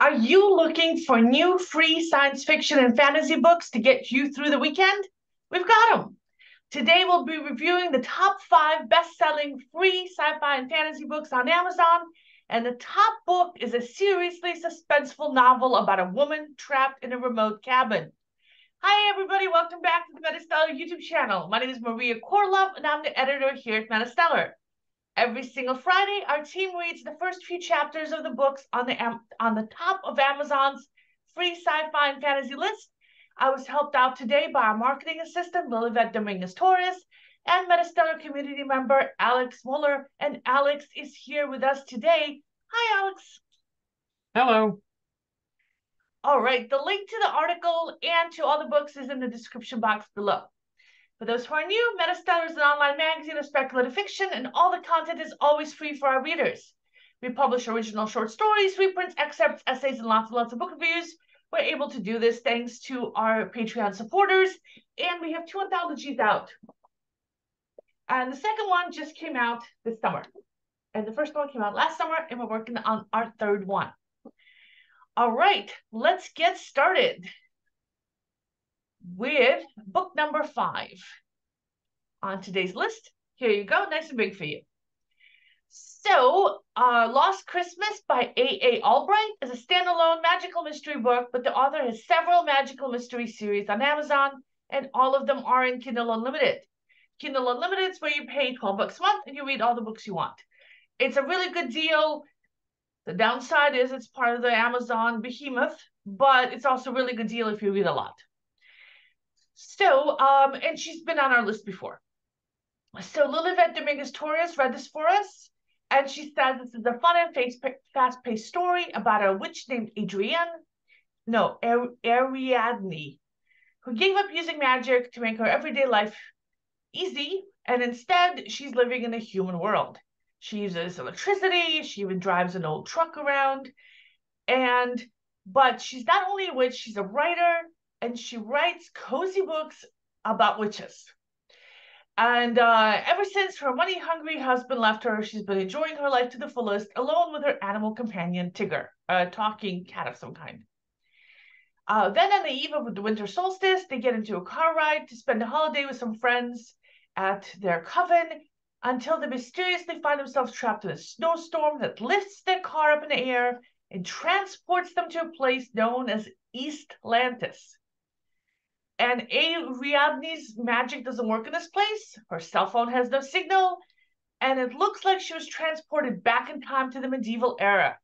Are you looking for new free science fiction and fantasy books to get you through the weekend? We've got them. Today we'll be reviewing the top 5 best-selling free sci-fi and fantasy books on Amazon, and the top book is a seriously suspenseful novel about a woman trapped in a remote cabin. Hi everybody, welcome back to the MetaStellar YouTube channel. My name is Maria KOROLOV, and I'm the editor here at MetaStellar. Every single Friday, our team reads the first few chapters of the books on the top of Amazon's free sci-fi and fantasy list. I was helped out today by our marketing assistant, Lilibet Dominguez-Torres, and MetaStellar community member, Alex MUELLER. And Alex is here with us today. Hi, Alex. Hello. All right, the link to the article and to all the books is in the description box below. For those who are new, MetaStellar is an online magazine of speculative fiction, and all the content is always free for our readers. We publish original short stories, reprints, excerpts, essays, and lots of book reviews. We're able to do this thanks to our Patreon supporters, and we have 2 anthologies out. And the second one just came out this summer. And the first one came out last summer, and we're working on our third one. All right, let's get started with book number 5 on today's list. Here you go, nice and big for you. So, Lost Christmas by A.A. Albright is a standalone magical mystery book, but the author has several magical mystery series on Amazon, and all of them are in Kindle Unlimited. Kindle Unlimited is where you pay $12 a month and you read all the books you want. It's a really good deal. The downside is it's part of the Amazon behemoth, but it's also a really good deal if you read a lot. So, and she's been on our list before. So Lilibet Dominguez-Torres read this for us, and she says this is a fun and fast-paced story about a witch named Ariadne, who gave up using magic to make her everyday life easy, and instead she's living in a human world. She uses electricity, she even drives an old truck around, but she's not only a witch, she's a writer, and she writes cozy books about witches. And ever since her money-hungry husband left her, she's been enjoying her life to the fullest, alone with her animal companion, Tigger, a talking cat of some kind. Then on the eve of the winter solstice, they get into a car ride to spend a holiday with some friends at their coven, until they mysteriously find themselves trapped in a snowstorm that lifts their car up in the air and transports them to a place known as East Atlantis. And Ariadne's magic doesn't work in this place. Her cell phone has no signal, and it looks like she was transported back in time to the medieval era.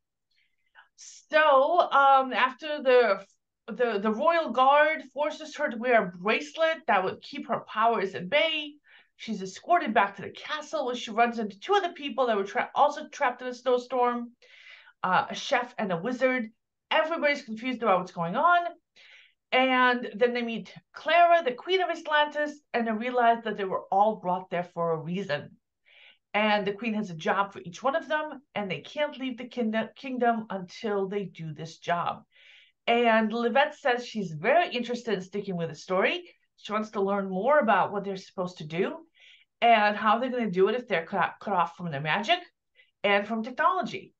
So after the royal guard forces her to wear a bracelet that would keep her powers at bay, she's escorted back to the castle, where she runs into 2 other people that were also trapped in a snowstorm, a chef and a wizard. Everybody's confused about what's going on. And then they meet Clara, the queen of Atlantis, and they realize that they were all brought there for a reason. And the queen has a job for each one of them, and they can't leave the kingdom until they do this job. And Livette says she's very interested in sticking with the story. She wants to learn more about what they're supposed to do and how they're going to do it if they're cut off from their magic and from technology.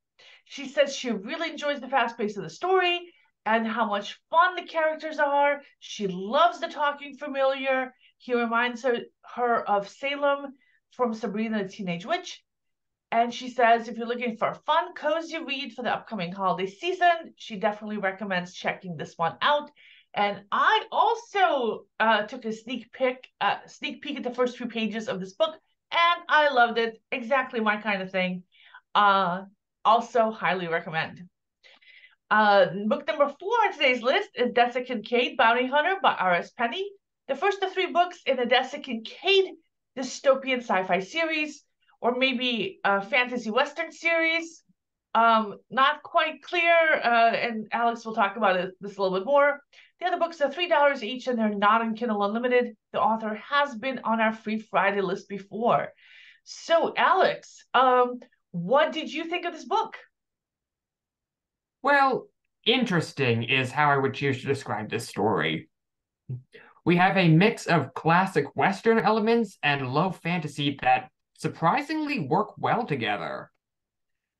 She says she really enjoys the fast pace of the story and how much fun the characters are. She loves the talking familiar. He reminds her of Salem from Sabrina the Teenage Witch. And she says if you're looking for a fun, cozy read for the upcoming holiday season, she definitely recommends checking this one out. And I also took a sneak peek at the first few pages of this book, and I loved it. Exactly my kind of thing. Also highly recommend. Book number 4 on today's list is Desa Kincaid, Bounty Hunter by R.S. Penney. The first of 3 books in the Desa Kincaid dystopian sci-fi series, or maybe a fantasy western series. Not quite clear, and Alex will talk about this a little bit more. The other books are $3 each, and they're not in Kindle Unlimited. The author has been on our Free Friday list before. So, Alex, what did you think of this book? Well, interesting is how I would choose to describe this story. We have a mix of classic Western elements and low fantasy that surprisingly work well together.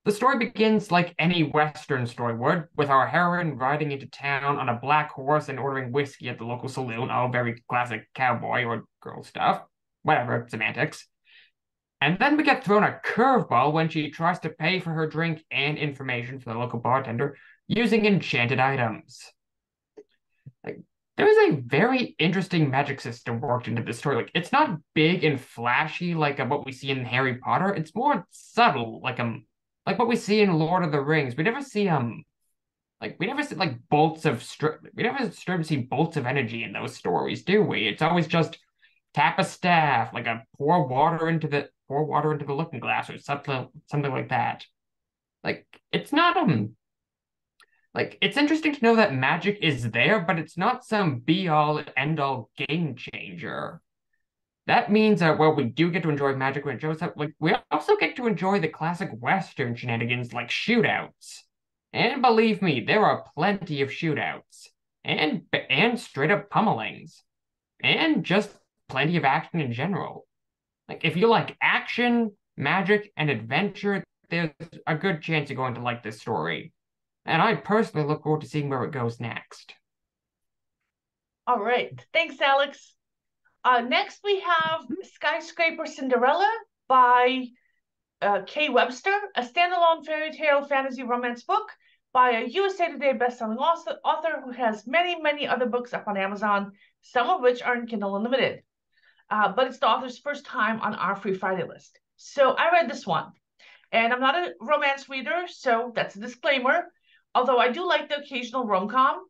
The story begins like any Western story would, with our heroine riding into town on a black horse and ordering whiskey at the local saloon. Oh, very classic cowboy or girl stuff. Whatever, semantics. And then we get thrown a curveball when she tries to pay for her drink and information from the local bartender using enchanted items. Like, there is a very interesting magic system worked into this story. Like, it's not big and flashy like what we see in Harry Potter. It's more subtle, like what we see in Lord of the Rings. We never see we never see like we never see bolts of energy in those stories, do we? It's always just tap a staff, like a pour water into the looking glass or something like that. Like it's not like it's interesting to know that magic is there, but it's not some be all end all game changer. That means that well, we do get to enjoy magic when it shows up. Like we also get to enjoy the classic Western shenanigans like shootouts. And believe me, there are plenty of shootouts and straight up pummelings and just plenty of action in general. Like if you like action, magic, and adventure, there's a good chance you're going to like this story. And I personally look forward to seeing where it goes next. All right. Thanks, Alex. Next, we have Skyscraper Cinderella by K. Webster, a standalone fairy tale fantasy romance book by a USA Today bestselling author who has many, many other books up on Amazon, some of which are in Kindle Unlimited. But it's the author's first time on our Free Friday list. So I read this one, and I'm not a romance reader, so that's a disclaimer, although I do like the occasional rom-com.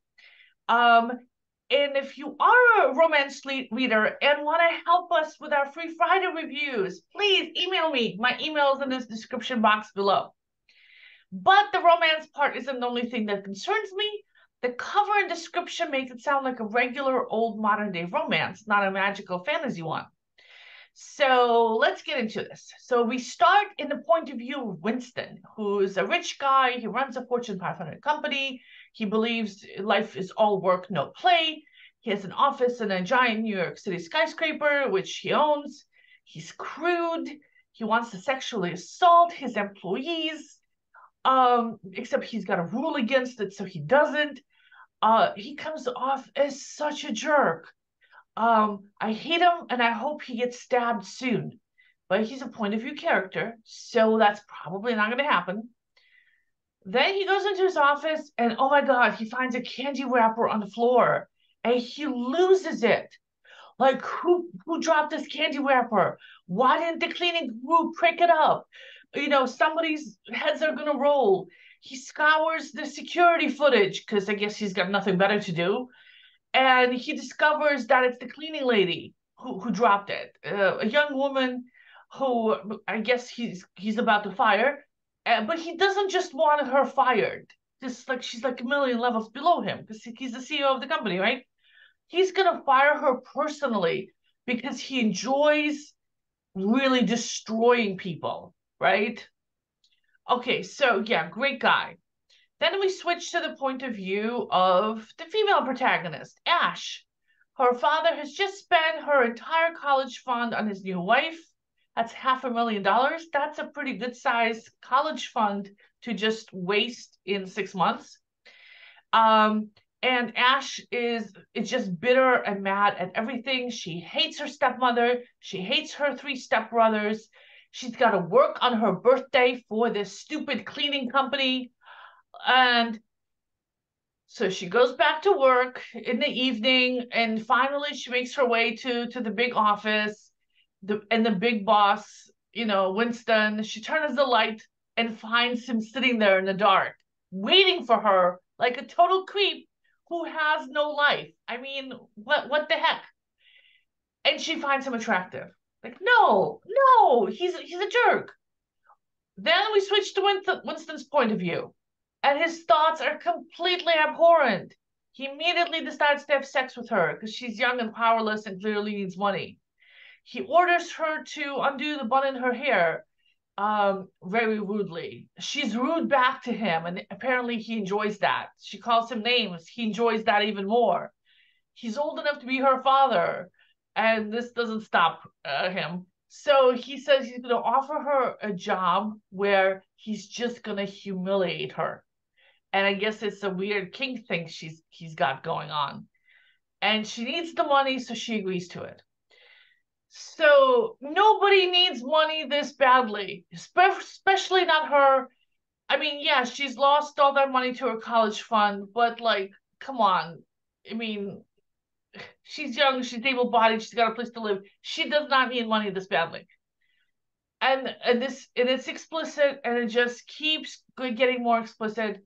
And if you are a romance reader and want to help us with our Free Friday reviews, please email me. My email is in this description box below. But the romance part isn't the only thing that concerns me. The cover and description make it sound like a regular old modern day romance, not a magical fantasy one. So let's get into this. So we start in the point of view of Winston, who's a rich guy. He runs a Fortune 500 company. He believes life is all work, no play. He has an office in a giant New York City skyscraper, which he owns. He's crude. He wants to sexually assault his employees, except he's got a rule against it, so he doesn't. He comes off as such a jerk. I hate him and I hope he gets stabbed soon. But he's a point of view character, so that's probably not going to happen. Then he goes into his office and oh my God, he finds a candy wrapper on the floor and he loses it. Like who dropped this candy wrapper? Why didn't the cleaning crew pick it up? You know, somebody's heads are gonna roll. He scours the security footage because I guess he's got nothing better to do. And he discovers that it's the cleaning lady who dropped it, a young woman who I guess he's about to fire, but he doesn't just want her fired. Just like she's like a million levels below him because he's the CEO of the company, right? He's gonna fire her personally because he enjoys really destroying people, right? Okay, so yeah, great guy. Then we switch to the point of view of the female protagonist, Ash. Her father has just spent her entire college fund on his new wife. That's $500,000. That's a pretty good sized college fund to just waste in 6 months. And Ash is just bitter and mad at everything. She hates her stepmother. She hates her 3 stepbrothers. She's got to work on her birthday for this stupid cleaning company. And so she goes back to work in the evening, and finally she makes her way to the big office. And the big boss, you know, Winston, she turns the light and finds him sitting there in the dark, waiting for her like a total creep who has no life. I mean, what the heck? And she finds him attractive. Like, no, he's a jerk. Then we switch to Winston's point of view, and his thoughts are completely abhorrent. He immediately decides to have sex with her because she's young and powerless and clearly needs money. He orders her to undo the bun in her hair, very rudely. She's rude back to him, and apparently he enjoys that. She calls him names. He enjoys that even more. He's old enough to be her father, and this doesn't stop him. So he says he's going to offer her a job where he's just going to humiliate her. And I guess it's a weird kink thing he's got going on. And she needs the money, so she agrees to it. So nobody needs money this badly, especially not her. I mean, yeah, she's lost all that money to her college fund, but like, come on. I mean, she's young, she's able-bodied, she's got a place to live. She does not need money this badly. And it's explicit, and it just keeps getting more explicit.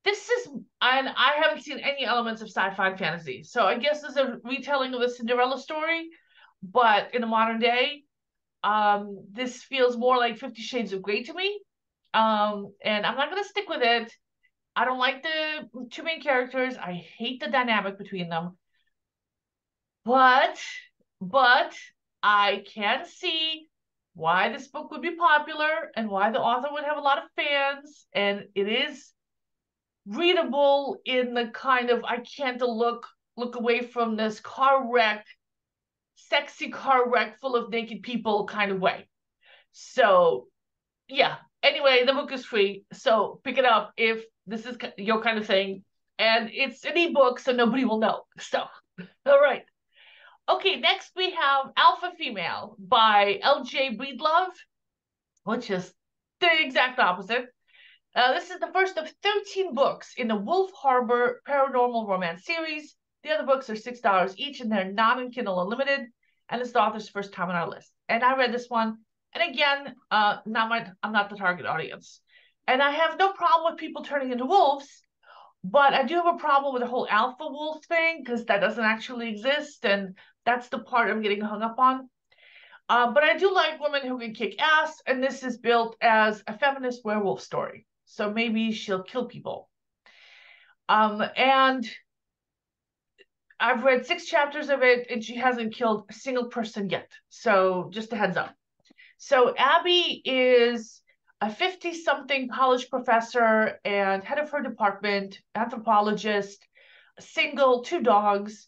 This is, and I haven't seen any elements of sci-fi and fantasy, so I guess this is a retelling of the Cinderella story, but in a modern day. This feels more like 50 Shades of Grey to me. And I'm not gonna stick with it. I don't like the two main characters. I hate the dynamic between them. But but I can see why this book would be popular and why the author would have a lot of fans. And it is readable in the kind of I can't look away from this car wreck, sexy car wreck full of naked people kind of way. So yeah. Anyway, the book is free, so pick it up if this is your kind of thing. And it's an ebook, so nobody will know. So, all right. Okay, next we have Alpha Female by L.J. Breedlove, which is the exact opposite. This is the first of 13 books in the Wolf Harbor Paranormal Romance series. The other books are $6 each, and they're not in Kindle Unlimited, and it's the author's first time on our list. And I read this one, and again, I'm not the target audience. And I have no problem with people turning into wolves, but I do have a problem with the whole alpha wolf thing, because that doesn't actually exist, and that's the part I'm getting hung up on. But I do like women who can kick ass, and this is built as a feminist werewolf story. So maybe she'll kill people. And I've read 6 chapters of it, and she hasn't killed a single person yet. So just a heads up. So Abby is a 50-something college professor and head of her department, anthropologist, single, 2 dogs.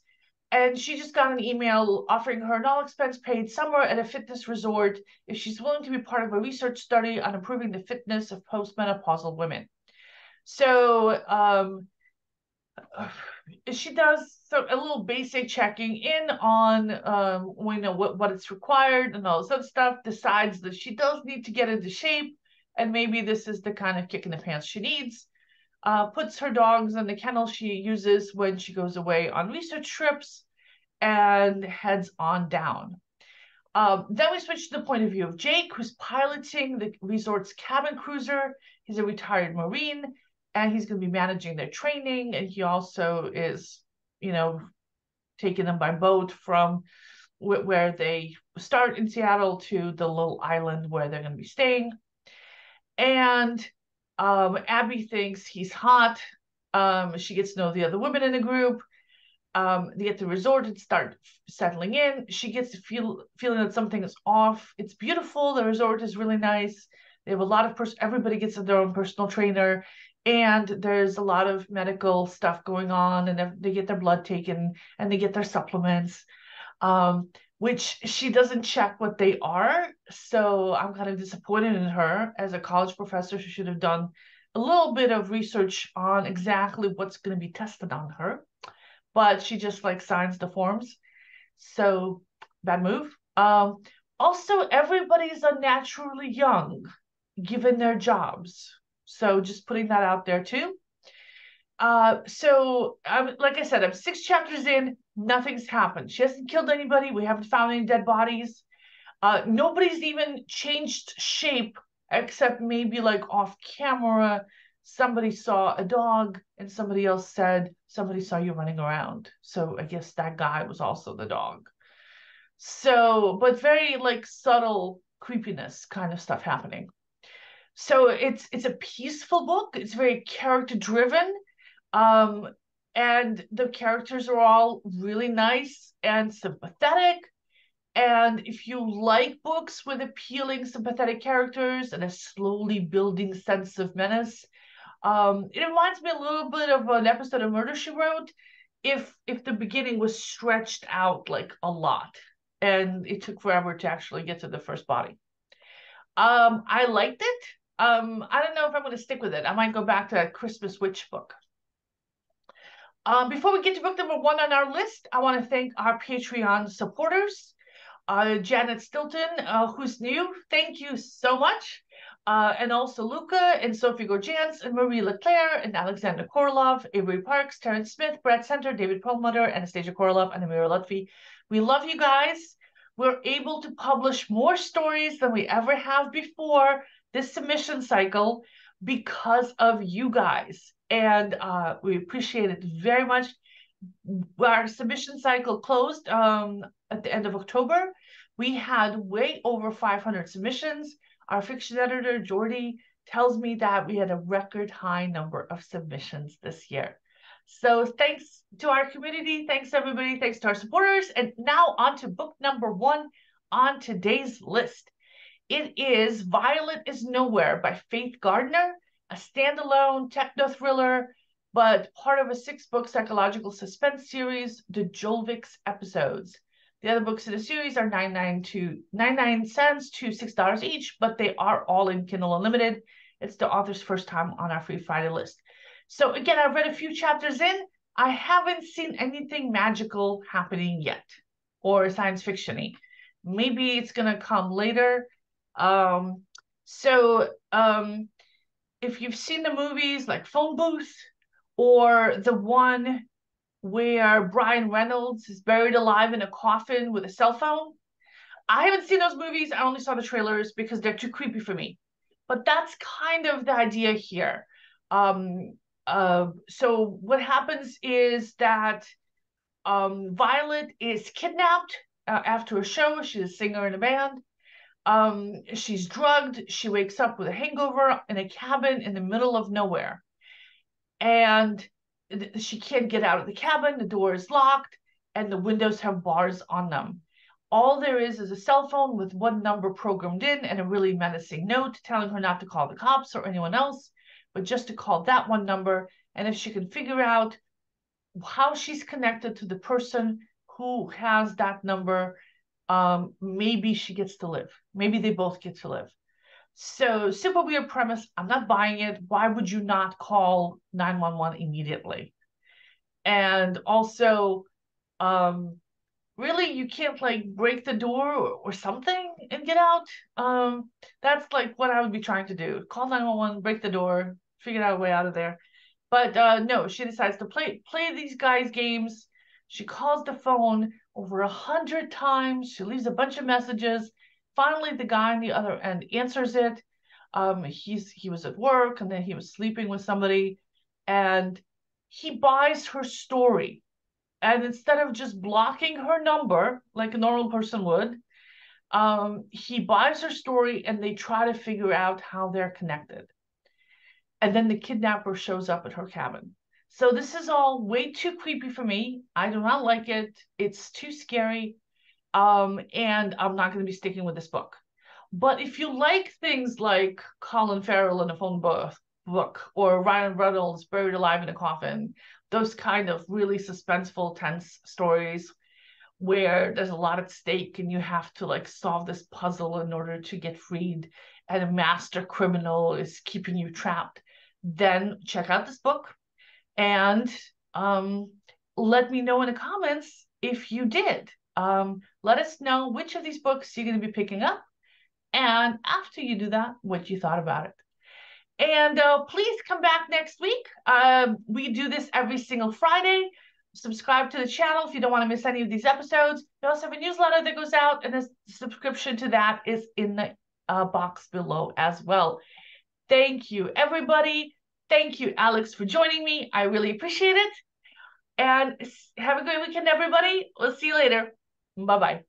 And she just got an email offering her an all-expense paid summer at a fitness resort if she's willing to be part of a research study on improving the fitness of postmenopausal women. So she does a little basic checking in on what it's required and all this other stuff, decides that she does need to get into shape, and maybe this is the kind of kick in the pants she needs. Puts her dogs in the kennel she uses when she goes away on research trips, and heads on down. Then we switch to the point of view of Jake, who's piloting the resort's cabin cruiser. He's a retired Marine, and he's going to be managing their training. And he also is, taking them by boat from where they start in Seattle to the little island where they're going to be staying. And Abby thinks he's hot. She gets to know the other women in the group. They get to the resort and start settling in. She gets the feeling that something is off. It's beautiful. The resort is really nice. They have a lot of everybody gets their own personal trainer, and there's a lot of medical stuff going on, and they get their blood taken, and they get their supplements, which she doesn't check what they are. So I'm kind of disappointed in her. As a college professor, she should have done a little bit of research on exactly what's going to be tested on her. But she just signs the forms. So bad move. Also, everybody's unnaturally young given their jobs. So just putting that out there too. So like I said, I'm 6 chapters in, nothing's happened. She hasn't killed anybody. We haven't found any dead bodies. Nobody's even changed shape except maybe off camera. Somebody saw a dog and somebody else said, somebody saw you running around. So I guess that guy was also the dog. So, but very subtle creepiness kind of stuff happening. So it's a peaceful book. It's very character driven. And the characters are all really nice and sympathetic. And if you like books with appealing, sympathetic characters and a slowly building sense of menace, it reminds me a little bit of an episode of Murder, She Wrote, if the beginning was stretched out a lot. and it took forever to actually get to the first body. I liked it. I don't know if I'm going to stick with it. I might go back to that Christmas Witch book. Before we get to book number 1 on our list, I want to thank our Patreon supporters. Janet Stilton, who's new, thank you so much. And also Luca and Sophie Gorjans and Marie Leclerc and Alexander KOROLOV, Avery Parks, Terrence Smith, Brad Center, David Perlmutter, Anastasia KOROLOV, and Amira Lutfi. We love you guys. We're able to publish more stories than we ever have before this submission cycle because of you guys. And we appreciate it very much. Our submission cycle closed at the end of October. We had way over 500 submissions. Our fiction editor, Jordy, tells me that we had a record high number of submissions this year. So thanks to our community. Thanks, everybody. Thanks to our supporters. And now on to book number 1 on today's list. It is Violet is Nowhere by Faith Gardner, a standalone techno thriller, but part of a 6-book psychological suspense series, the Jolvix episodes. The other books in the series are 99 cents to $6 each, but they are all in Kindle Unlimited. It's the author's first time on our Free Friday list. So again, I've read a few chapters in. I haven't seen anything magical happening yet, or science fiction-y. Maybe it's gonna come later. If you've seen the movies like Phone Booth, or the one where Brian Reynolds is buried alive in a coffin with a cell phone, I haven't seen those movies. I only saw the trailers because they're too creepy for me. But that's kind of the idea here. So what happens is that Violet is kidnapped after a show. She's a singer in a band. She's drugged. She wakes up with a hangover in a cabin in the middle of nowhere. And she can't get out of the cabin. The door is locked and the windows have bars on them. All there is a cell phone with one number programmed in and a really menacing note telling her not to call the cops or anyone else, but just to call that one number. And if she can figure out how she's connected to the person who has that number, maybe she gets to live. Maybe they both get to live. So super weird premise. I'm not buying it. Why would you not call 911 immediately? And also, really, you can't like break the door or something and get out. That's like what I would be trying to do. Call 911, break the door, figure out a way out of there. But no, she decides to play these guys' games. She calls the phone over 100 times. She leaves a bunch of messages. Finally, the guy on the other end answers it. He was at work and then he was sleeping with somebody, and he buys her story. And instead of just blocking her number like a normal person would, he buys her story and they try to figure out how they're connected. And then the kidnapper shows up at her cabin. So this is all way too creepy for me. I do not like it. It's too scary. And I'm not going to be sticking with this book. But if you like things like Colin Farrell in a phone book, or Ryan Reynolds buried alive in a coffin, those kind of really suspenseful, tense stories where there's a lot at stake and you have to like solve this puzzle in order to get freed, and a master criminal is keeping you trapped, then check out this book and let me know in the comments if you did. Let us know which of these books you're going to be picking up, and after you do that, what you thought about it. And please come back next week. We do this every single Friday. Subscribe to the channel if you don't want to miss any of these episodes. We also have a newsletter that goes out, and the subscription to that is in the box below as well. Thank you, everybody. Thank you, Alex, for joining me. I really appreciate it. And have a great weekend, everybody. We'll see you later. Bye-bye.